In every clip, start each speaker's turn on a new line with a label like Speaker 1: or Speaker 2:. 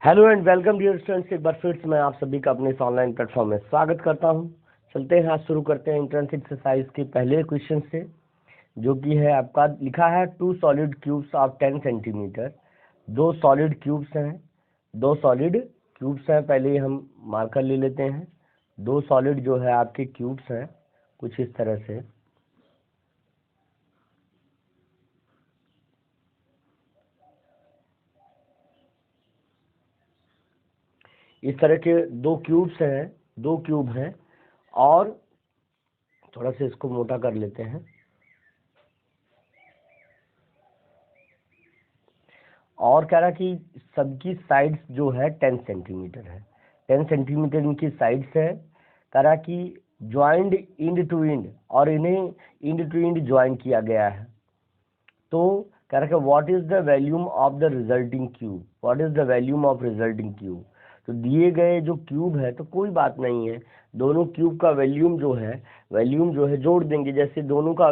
Speaker 1: Hello and welcome dear students, एक बार फिर से मैं आप सभी का अपने इस ऑनलाइन प्लेटफॉर्म में स्वागत करता हूं। चलते हैं, आज शुरू करते हैं एंट्रेंस एक्सरसाइज के पहले क्वेश्चन से, जो कि है आपका लिखा है 2 सॉलिड क्यूब्स ऑफ 10 सेंटीमीटर। दो सॉलिड क्यूब्स हैं, पहले हम मार्कर ले लेते हैं। दो सॉलिड जो है आपके क्यूब्स हैं कुछ इस तरह से। इस तरह के दो क्यूब हैं और थोड़ा सा इसको मोटा कर लेते हैं। और कह रहा कि सबकी साइड्स जो है 10 सेंटीमीटर है, 10 सेंटीमीटर इनकी साइड्स है। कह रहा कि ज्वाइंड इंड टू इंड, और इन्हें इंड टू इंड ज्वाइन किया गया है। तो कह रहा कि what is the volume of the resulting cube, तो दिए गए जो क्यूब है तो कोई बात नहीं है, दोनों क्यूब का वॉल्यूम जो है जोड़ देंगे। जैसे दोनों का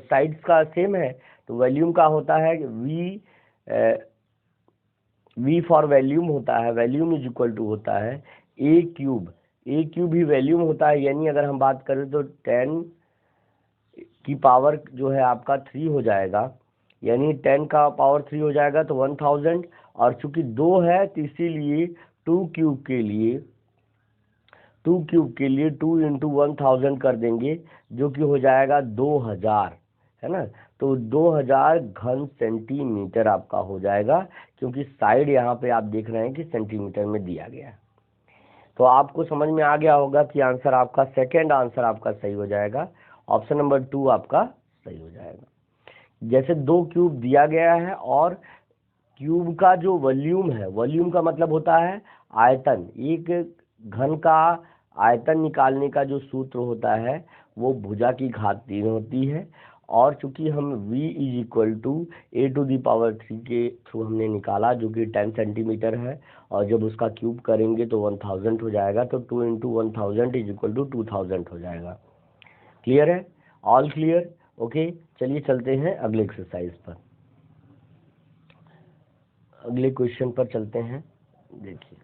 Speaker 1: साइड्स का सेम है तो वॉल्यूम का होता है V फॉर वॉल्यूम होता है, वॉल्यूम इज इक्वल टू होता है ए क्यूब ही वॉल्यूम होता है। यानी अगर हम बात करें तो 10 की पावर जो है आपका 3 हो जाएगा, यानी 10 का पावर 3 हो जाएगा तो 1000। और चूंकि 2 है तो इसीलिए 2 क्यूब के लिए 2 इंटू 1000 कर देंगे, जो कि हो जाएगा 2000, है ना। तो 2000 घन सेंटीमीटर आपका हो जाएगा, क्योंकि साइड यहाँ पे आप देख रहे हैं कि सेंटीमीटर में दिया गया है। तो आपको समझ में आ गया होगा कि आंसर आपका, सेकेंड आंसर आपका सही हो जाएगा, ऑप्शन नंबर 2 आपका सही हो जाएगा। जैसे दो क्यूब दिया गया है और क्यूब का जो वॉल्यूम है, वॉल्यूम का मतलब होता है आयतन। एक घन का आयतन निकालने का जो सूत्र होता है वो भुजा की घात 3 होती है। और चूंकि हम v is equal to a⁻³ के थ्रू हमने निकाला, जो कि 10 सेंटीमीटर है, और जब उसका क्यूब करेंगे तो 1000 हो जाएगा। तो 2 इंटू 1000 इज इक्वल टू 2000 हो जाएगा। क्लियर है? All clear? ओके, चलिए चलते हैं अगले एक्सरसाइज पर, अगले क्वेश्चन पर चलते हैं। देखिए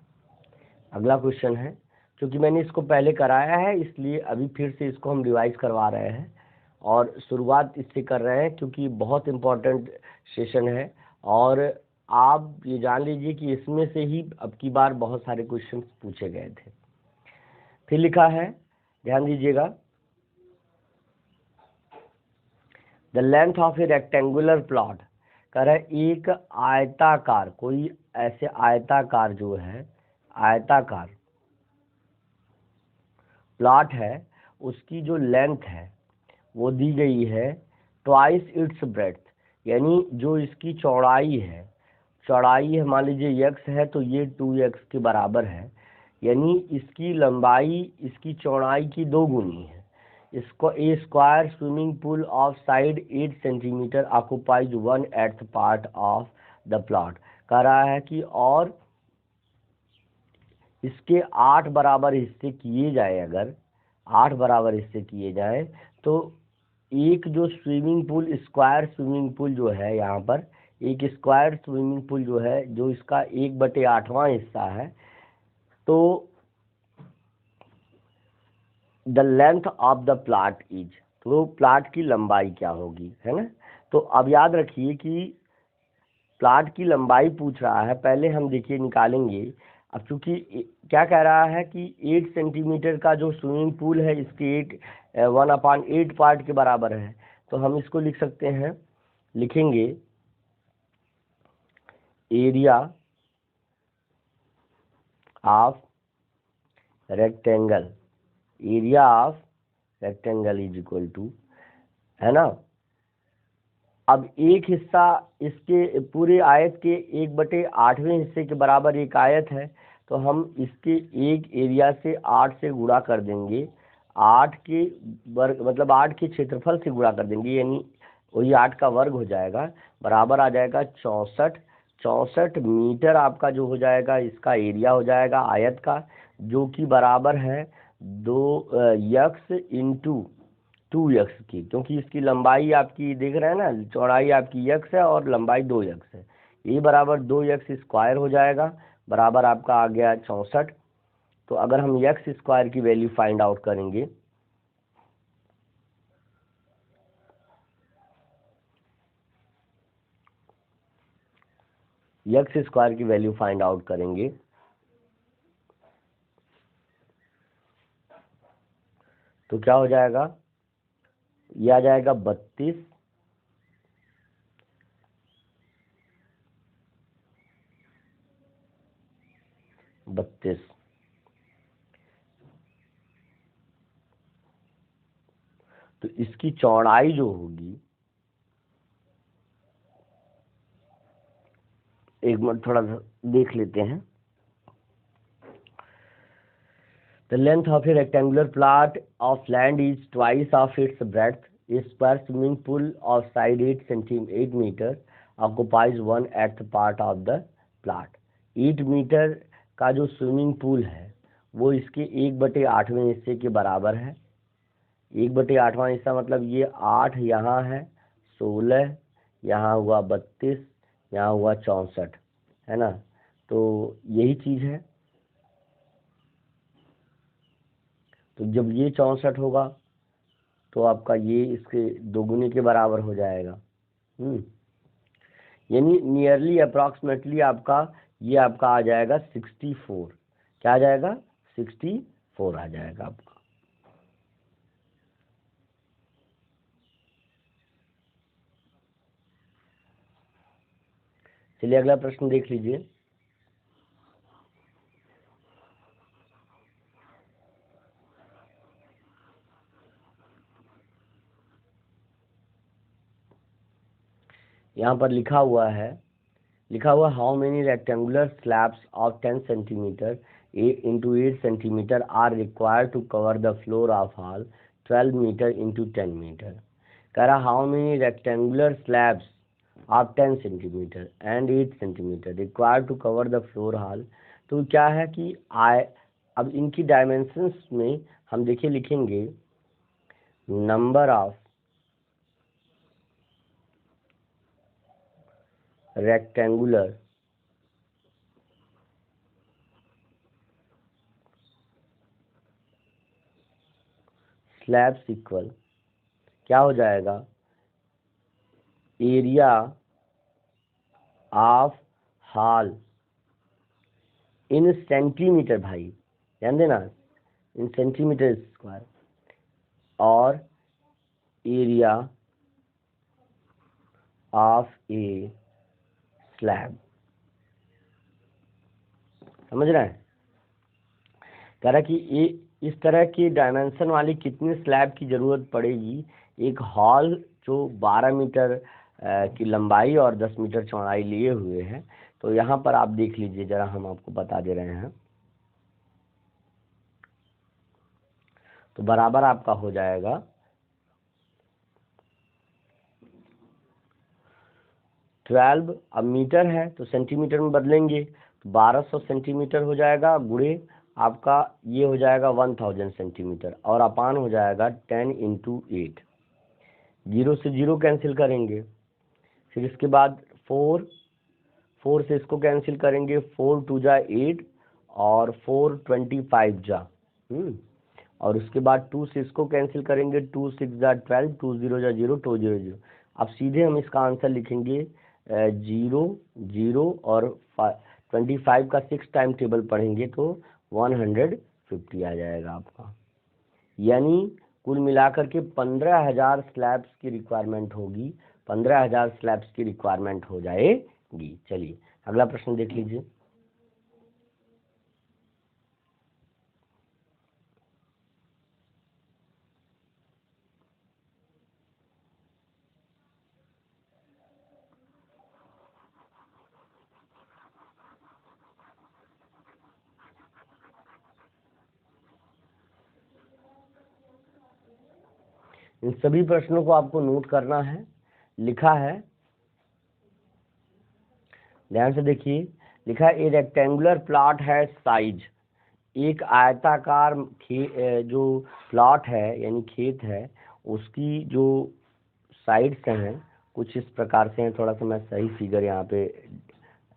Speaker 1: अगला क्वेश्चन है, क्योंकि मैंने इसको पहले कराया है इसलिए अभी फिर से इसको हम रिवाइज करवा रहे हैं और शुरुआत इससे कर रहे हैं, क्योंकि बहुत इम्पोर्टेंट सेशन है। और आप ये जान लीजिए कि इसमें से ही अब की बार बहुत सारे क्वेश्चन पूछे गए थे। फिर लिखा है, ध्यान दीजिएगा, the length of A rectangular plot. कह रहा है एक आयताकार, कोई ऐसे आयताकार जो है आयताकार प्लॉट है, उसकी जो लेंथ है वो दी गई है ट्वाइस इट्स ब्रेड्थ, यानी जो इसकी चौड़ाई है, मान लीजिए x है तो ये 2x के बराबर है, यानी इसकी लंबाई इसकी चौड़ाई की 2 गुनी है। इसको a square swimming pool of side 8 centimetre occupies 1/8 part of the plot. कह रहा है कि और इसके 8 बराबर हिस्से किए जाए, अगर 8 बराबर हिस्से किए जाए तो एक जो स्क्वायर स्विमिंग पूल जो है, यहाँ पर एक स्क्वायर स्विमिंग पूल जो है, जो इसका 1/8वां हिस्सा है, तो the length of the plot is, तो प्लॉट की लंबाई क्या होगी, है ना। तो अब याद रखिए कि प्लॉट की लंबाई पूछ रहा है, पहले हम देखिए निकालेंगे। अब चूंकि क्या कह रहा है कि 8 सेंटीमीटर का जो स्विमिंग पूल है इसके 1/8 पार्ट के बराबर है, तो हम इसको लिख सकते हैं, लिखेंगे area of rectangle is equal to, है ना। अब एक हिस्सा इसके पूरे आयत के 1/8वें हिस्से के बराबर एक आयत है, तो हम इसके एक एरिया से 8 से गुणा कर देंगे, 8 के वर्ग मतलब 8 के क्षेत्रफल से गुणा कर देंगे, यानी वही 8 का वर्ग हो जाएगा, बराबर आ जाएगा 64 मीटर आपका जो हो जाएगा, इसका एरिया हो जाएगा आयत का, जो कि बराबर है 2x इंटू 2x की, क्योंकि इसकी लंबाई आपकी देख रहे हैं ना, चौड़ाई आपकी x है और लंबाई 2x है। ये बराबर 2x स्क्वायर हो जाएगा, बराबर आपका आ गया 64। तो अगर हम एक्स स्क्वायर की वैल्यू फाइंड आउट करेंगे, एक्स स्क्वायर की वैल्यू फाइंड आउट करेंगे तो क्या हो जाएगा, ये आ जाएगा 32 32। तो इसकी चौड़ाई जो होगी, एक मिनट थोड़ा सा देख लेते हैं। The length of a rectangular plot of land is twice of its breadth. A square swimming pool of side 8 meter occupies 1/8 part of the plot. 8 metre का जो स्विमिंग पूल है वो इसके 1/8वें हिस्से के बराबर है। 1/8वां हिस्सा मतलब ये 8 यहाँ है, 16 यहाँ हुआ, 32 यहाँ हुआ, 64, है ना। तो यही चीज है। तो जब ये 64 होगा तो आपका ये इसके दोगुने के बराबर हो जाएगा। यानी नियरली अप्रॉक्सीमेटली आपका ये आपका आ जाएगा 64। क्या आ जाएगा, 64 आ जाएगा आपका। चलिए अगला प्रश्न देख लीजिए। यहाँ पर लिखा हुआ how many rectangular slabs of 10 centimetre into 8 centimetre are required to cover the floor of hall 12 metre into 10 metre. कह रहा how many rectangular slabs of 10 centimetre and 8 centimetre required to cover the floor hall. तो क्या है कि अब इनकी dimensions में हम देखिए लिखेंगे number of rectangular slabs equal क्या हो जाएगा, area of hall in centimetre, भाई ध्यान देना, इन सेंटीमीटर स्क्वायर, और एरिया ऑफ ए स्लैब। समझ रहे हैं, कह रहा कि ये इस तरह की डायमेंशन वाली कितनी स्लैब की जरूरत पड़ेगी एक हॉल जो 12 मीटर की लंबाई और 10 मीटर चौड़ाई लिए हुए हैं। तो यहाँ पर आप देख लीजिए जरा, हम आपको बता दे रहे हैं। तो बराबर आपका हो जाएगा 12, अब मीटर है तो सेंटीमीटर में बदलेंगे तो 1200 सेंटीमीटर हो जाएगा, गुणे आपका ये हो जाएगा 1000 सेंटीमीटर, और अपान हो जाएगा 10 इंटू 8। 0 से 0 कैंसिल करेंगे, फिर इसके बाद 4 से इसको कैंसिल करेंगे, 4 2 जा 8 और 4 25 जा, और उसके बाद 2 से इसको कैंसिल करेंगे, 2 6 जा 12, 2 0 जा 0, 2 0 0। अब सीधे हम इसका आंसर लिखेंगे 0 0 और 25 का 6 टाइम टेबल पढ़ेंगे तो 150 आ जाएगा आपका। यानी कुल मिलाकर के 15,000 स्लैब्स की रिक्वायरमेंट होगी, 15,000 स्लैब्स की रिक्वायरमेंट हो जाएगी। चलिए अगला प्रश्न देख लीजिए। इन सभी प्रश्नों को आपको नोट करना है। लिखा है, ध्यान से देखिए, लिखा है ए रेक्टेंगुलर प्लॉट है साइज, एक आयताकार जो प्लॉट है यानी खेत है उसकी जो साइड्स हैं कुछ इस प्रकार से हैं। थोड़ा सा मैं सही फिगर यहाँ पे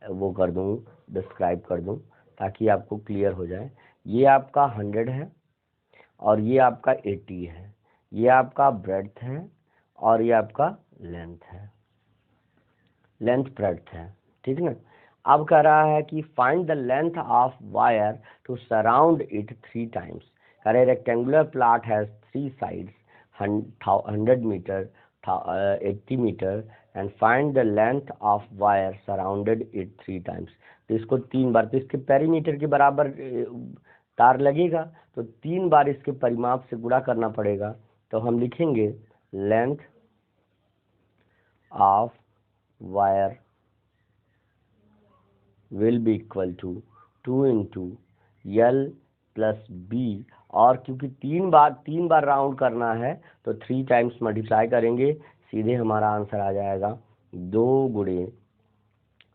Speaker 1: वो कर दूँ, डिस्क्राइब कर दूँ ताकि आपको क्लियर हो जाए। ये आपका 100 है और ये आपका 80 है, ये आपका ब्रेड्थ है और ये आपका लेंथ है, लेंथ ब्रेड्थ है, ठीक ना। अब कह रहा है कि find the length of wire to surround it 3 times. कह रहे rectangular plot has 3 sides 100 metre 80 metre and find the length of wire surrounded it 3 times. तो इसको 3 बार, तो इसके पेरीमीटर के बराबर तार लगेगा, तो 3 बार इसके परिमाप से गुणा करना पड़ेगा। तो हम लिखेंगे length of wire will be equal to 2 into L plus B, और क्योंकि 3 बार राउंड करना है तो 3 टाइम्स मल्टीप्लाई करेंगे, सीधे हमारा आंसर आ जाएगा 2 गुणे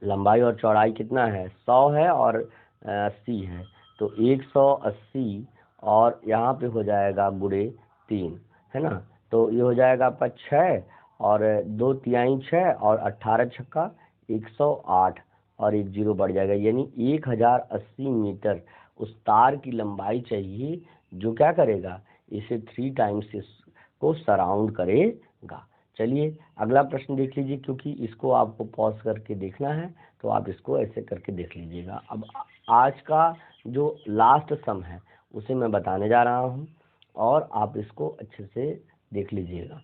Speaker 1: लंबाई और चौड़ाई कितना है 100 है और 80 है, तो 180 और यहाँ पे हो जाएगा गुणे 3, है ना। तो ये हो जाएगा आपका 6 और 2 तिहाई 6 और 18 छक्का 108 और 1 जीरो बढ़ जाएगा, यानी 1080 मीटर उस तार की लंबाई चाहिए जो क्या करेगा, इसे 3 टाइम्स इसको सराउंड करेगा। चलिए अगला प्रश्न देख लीजिए, क्योंकि इसको आपको पॉज करके देखना है तो आप इसको ऐसे करके देख लीजिएगा। अब आज का जो लास्ट सम है उसे मैं बताने जा रहा हूँ और आप इसको अच्छे से देख लीजिएगा।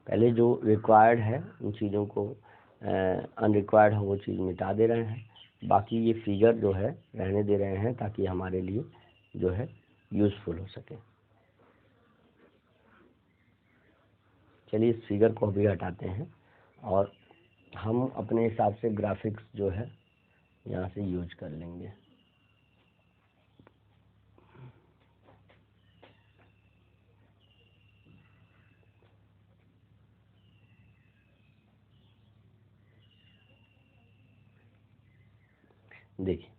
Speaker 1: पहले जो रिक्वायर्ड है उन चीज़ों को अनरिक्वायर्ड है वो चीज़ मिटा दे रहे हैं, बाकी ये फिगर जो है रहने दे रहे हैं ताकि हमारे लिए जो है यूज़फुल हो सके। चलिए इस फिगर को भी हटाते हैं और हम अपने हिसाब से ग्राफिक्स जो है यहाँ से यूज कर लेंगे। देखिए,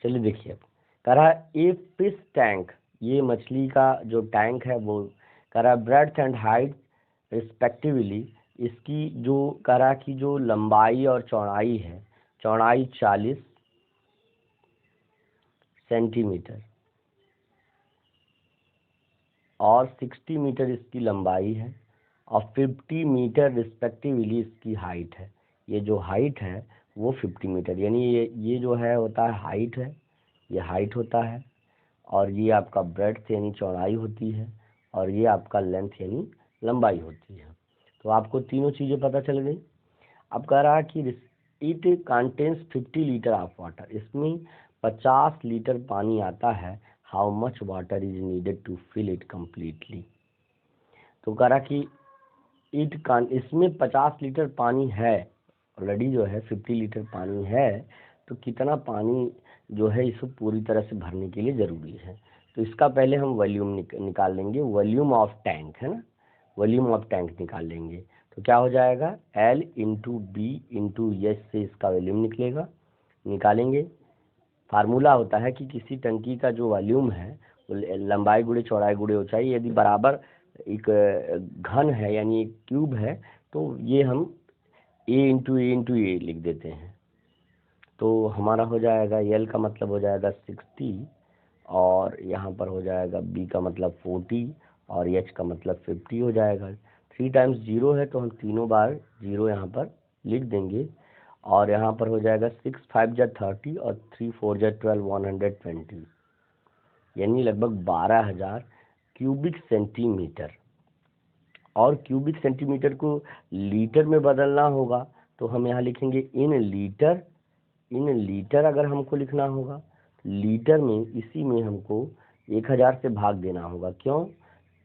Speaker 1: चलिए देखिए, अब कह रहा है ए फिश टैंक, ये मछली का जो टैंक है वो कह रहा है ब्रेड्थ एंड हाइट रिस्पेक्टिवली, इसकी जो कह रहा कि जो लंबाई और चौड़ाई है, चौड़ाई 40 सेंटीमीटर और 60 मीटर इसकी लंबाई है और 50 मीटर रिस्पेक्टिवली इसकी हाइट है। ये जो हाइट है वो 50 मीटर, यानी ये जो है होता है हाइट है, ये हाइट होता है और ये आपका ब्रेड्थ यानी चौड़ाई होती है और ये आपका लेंथ यानी लंबाई होती है। तो आपको तीनों चीज़ें पता चल गई। अब कह रहा है कि it contains 50 litre of water, इसमें 50 लीटर पानी आता है। How much water is needed to fill it completely. तो कह रहा कि इसमें 50 लीटर पानी है, ऑलरेडी जो है 50 लीटर पानी है, तो कितना पानी जो है इसको पूरी तरह से भरने के लिए ज़रूरी है। तो इसका पहले हम वॉल्यूम निकाल लेंगे, वॉल्यूम ऑफ टैंक है ना, वॉल्यूम ऑफ टैंक निकाल लेंगे। तो क्या हो जाएगा L into B into H से इसका वॉल्यूम निकलेगा, निकालेंगे। फार्मूला होता है कि किसी टंकी का जो वॉल्यूम है वो लंबाई गुणे चौड़ाई गुणे ऊंचाई, यदि बराबर एक घन है यानी एक क्यूब है तो ये हम ए इंटू ए लिख देते हैं। तो हमारा हो जाएगा L का मतलब हो जाएगा 60 और यहाँ पर हो जाएगा B का मतलब 40 और H का मतलब 50 हो जाएगा। 3 टाइम्स 0 है तो हम तीनों बार 0 यहाँ पर लिख देंगे और यहाँ पर हो जाएगा 6 5 जा 30 और 3 4 जा 12 120, यानी लगभग 12,000 क्यूबिक सेंटीमीटर। और क्यूबिक सेंटीमीटर को लीटर में बदलना होगा तो हम यहाँ लिखेंगे इन लीटर। इन लीटर अगर हमको लिखना होगा, लीटर में इसी में हमको 1000 से भाग देना होगा। क्यों?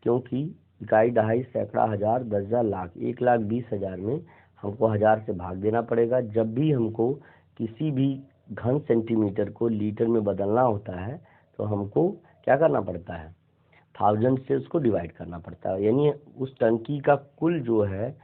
Speaker 1: क्योंकि इकाई दहाई सैकड़ा हज़ार 10,000 लाख 1,20,000 में हमको 1000 से भाग देना पड़ेगा। जब भी हमको किसी भी घन सेंटीमीटर को लीटर में बदलना होता है तो हमको क्या करना पड़ता है, 1000 से उसको डिवाइड करना पड़ता है। यानी उस टंकी का कुल जो है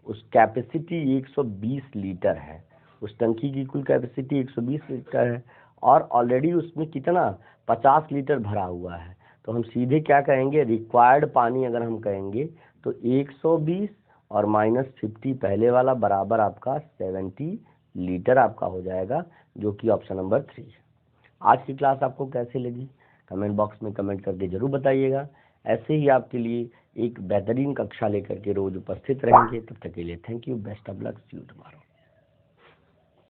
Speaker 1: उस कैपेसिटी 120 लीटर है, उस टंकी की कुल कैपेसिटी 120 लीटर है और ऑलरेडी उसमें कितना 50 लीटर भरा हुआ है। तो हम सीधे क्या कहेंगे, रिक्वायर्ड पानी अगर हम कहेंगे तो 120 और -50 पहले वाला बराबर आपका 70 लीटर आपका हो जाएगा, जो कि ऑप्शन नंबर 3 है। आज की क्लास आपको कैसे लगी कमेंट बॉक्स में कमेंट करके जरूर बताइएगा। ऐसे ही आपके लिए एक बेहतरीन कक्षा लेकर के रोज उपस्थित रहेंगे। तब तक के लिए thank you, best of luck, see you tomorrow.